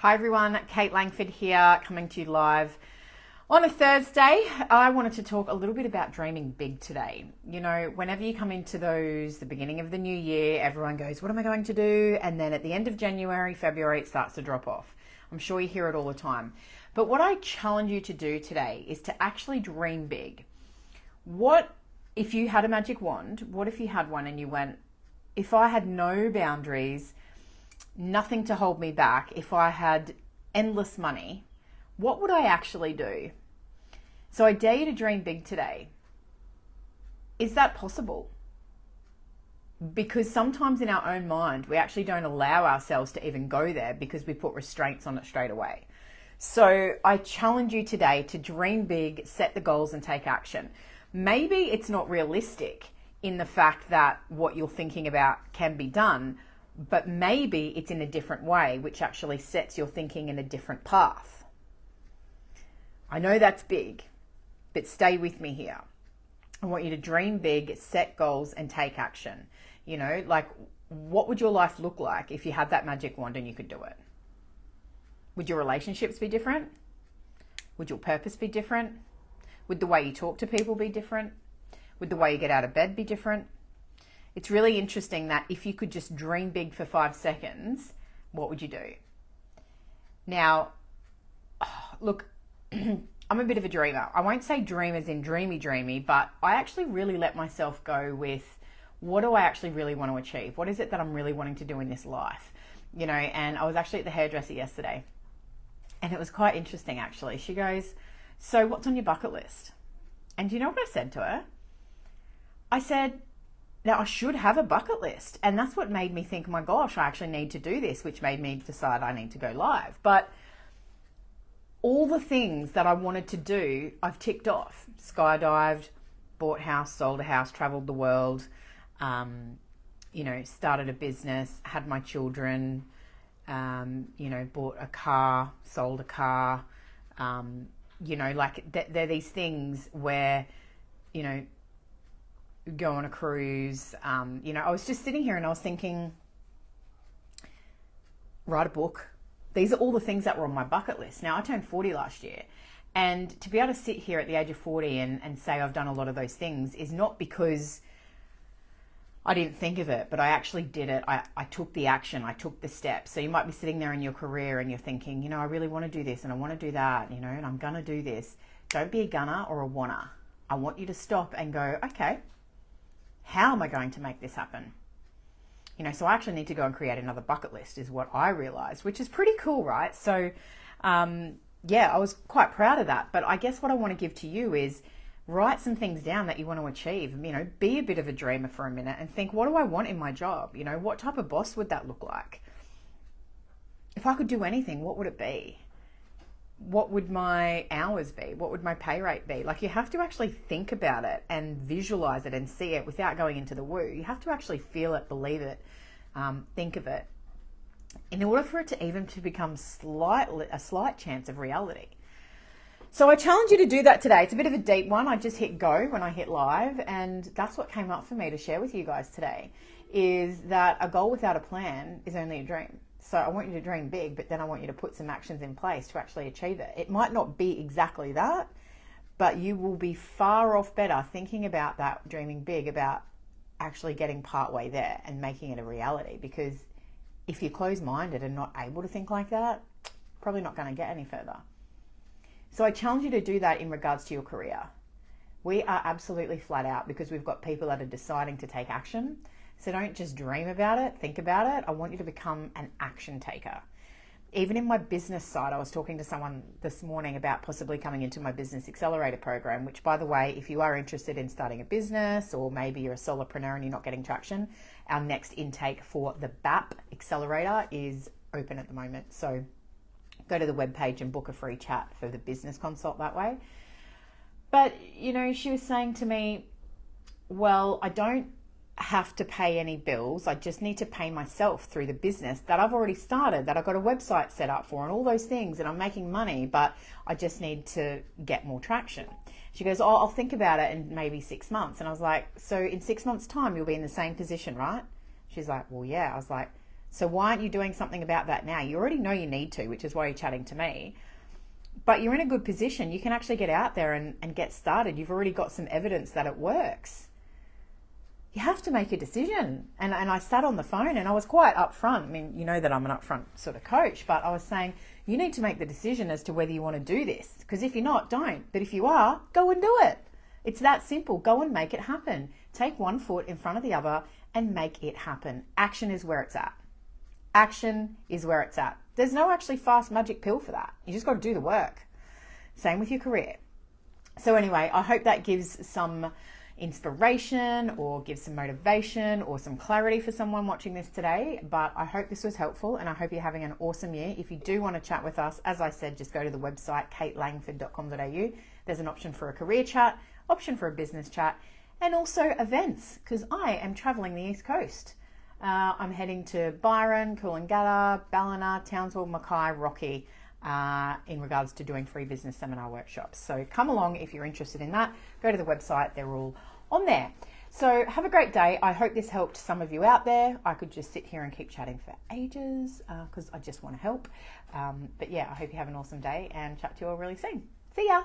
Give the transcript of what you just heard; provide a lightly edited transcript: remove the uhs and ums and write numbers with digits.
Hi everyone, Kate Langford here, coming to you live on a Thursday. I wanted to talk a little bit about dreaming big today. You know, whenever you come into the beginning of the new year, everyone goes, what am I going to do? And then at the end of January, February, it starts to drop off. I'm sure you hear it all the time. But what I challenge you to do today is to actually dream big. What if you had a magic wand? What if you had one and you went, if I had no boundaries, nothing to hold me back, if I had endless money, what would I actually do? So I dare you to dream big today. Is that possible? Because sometimes in our own mind, we actually don't allow ourselves to even go there because we put restraints on it straight away. So I challenge you today to dream big, set the goals and take action. Maybe it's not realistic in the fact that what you're thinking about can be done, but maybe it's in a different way, which actually sets your thinking in a different path. I know that's big, but stay with me here. I want you to dream big, set goals, and take action. You know, like, what would your life look like if you had that magic wand and you could do it? Would your relationships be different? Would your purpose be different? Would the way you talk to people be different? Would the way you get out of bed be different? It's really interesting that if you could just dream big for 5 seconds, what would you do? Now, look, I'm a bit of a dreamer. I won't say dream as in dreamy, but I actually really let myself go with, what do I actually really want to achieve? What is it that I'm really wanting to do in this life? You know, and I was actually at the hairdresser yesterday, and it was quite interesting actually. She goes, so what's on your bucket list? And do you know what I said to her? I said, now I should have a bucket list. And that's what made me think, my gosh, I actually need to do this, which made me decide I need to go live. But all the things that I wanted to do, I've ticked off. Skydived, bought a house, sold a house, traveled the world, you know, started a business, had my children, you know, bought a car, sold a car, you know, like they're these things where, you know, go on a cruise. You know, I was just sitting here and I was thinking, write a book. These are all the things that were on my bucket list. Now, I turned 40 last year, and to be able to sit here at the age of 40 and say I've done a lot of those things is not because I didn't think of it, but I actually did it. I took the action. I took the steps. So you might be sitting there in your career and you're thinking, you know, I really want to do this and I want to do that, you know, and I'm going to do this. Don't be a gunner or a wanna. I want you to stop and go, okay, how am I going to make this happen? You know, so I actually need to go and create another bucket list is what I realized, which is pretty cool, right? So, yeah, I was quite proud of that. But I guess what I want to give to you is write some things down that you want to achieve. You know, be a bit of a dreamer for a minute and think, what do I want in my job? You know, what type of boss would that look like? If I could do anything, what would it be? What would my hours be? What would my pay rate be? Like, you have to actually think about it and visualize it and see it without going into the woo. You have to actually feel it, believe it, think of it, in order for it to even to become a slight chance of reality. So I challenge you to do that today. It's a bit of a deep one. I just hit go when I hit live, and that's what came up for me to share with you guys today, is that a goal without a plan is only a dream. So I want you to dream big, but then I want you to put some actions in place to actually achieve it. It might not be exactly that, but you will be far off better thinking about that, dreaming big, about actually getting partway there and making it a reality. Because if you're closed-minded and not able to think like that, probably not going to get any further. So I challenge you to do that in regards to your career. We are absolutely flat out because we've got people that are deciding to take action. So don't just dream about it, think about it. I want you to become an action taker. Even in my business side, I was talking to someone this morning about possibly coming into my business accelerator program, which, by the way, if you are interested in starting a business, or maybe you're a solopreneur and you're not getting traction, our next intake for the BAP accelerator is open at the moment. So go to the webpage and book a free chat for the business consult that way. But, you know, she was saying to me, well, I don't have to pay any bills. I just need to pay myself through the business that I've already started, that I've got a website set up for and all those things, and I'm making money, but I just need to get more traction. She goes, oh, I'll think about it in maybe 6 months. And I was like, so in 6 months' time, you'll be in the same position, right? She's like, well, yeah. I was like, So why aren't you doing something about that now? You already know you need to, which is why you're chatting to me. But you're in a good position. You can actually get out there and get started. You've already got some evidence that it works. You have to make a decision. And I sat on the phone and I was quite upfront. I mean, you know that I'm an upfront sort of coach, but I was saying, you need to make the decision as to whether you want to do this. Because if you're not, don't. But if you are, go and do it. It's that simple. Go and make it happen. Take one foot in front of the other and make it happen. Action is where it's at. Action is where it's at. There's no actually fast magic pill for that. You just got to do the work. Same with your career. So anyway, I hope that gives some inspiration or gives some motivation or some clarity for someone watching this today. But I hope this was helpful and I hope you're having an awesome year. If you do want to chat with us, as I said, just go to the website katelangford.com.au. There's an option for a career chat, option for a business chat, and also events, because I am traveling the East Coast. I'm heading to Byron, Coolangatta, Ballina, Townsville, Mackay, Rocky in regards to doing free business seminar workshops. So come along if you're interested in that. Go to the website, they're all on there. So have a great day. I hope this helped some of you out there. I could just sit here and keep chatting for ages because I just want to help. But yeah, I hope you have an awesome day and chat to you all really soon. See ya.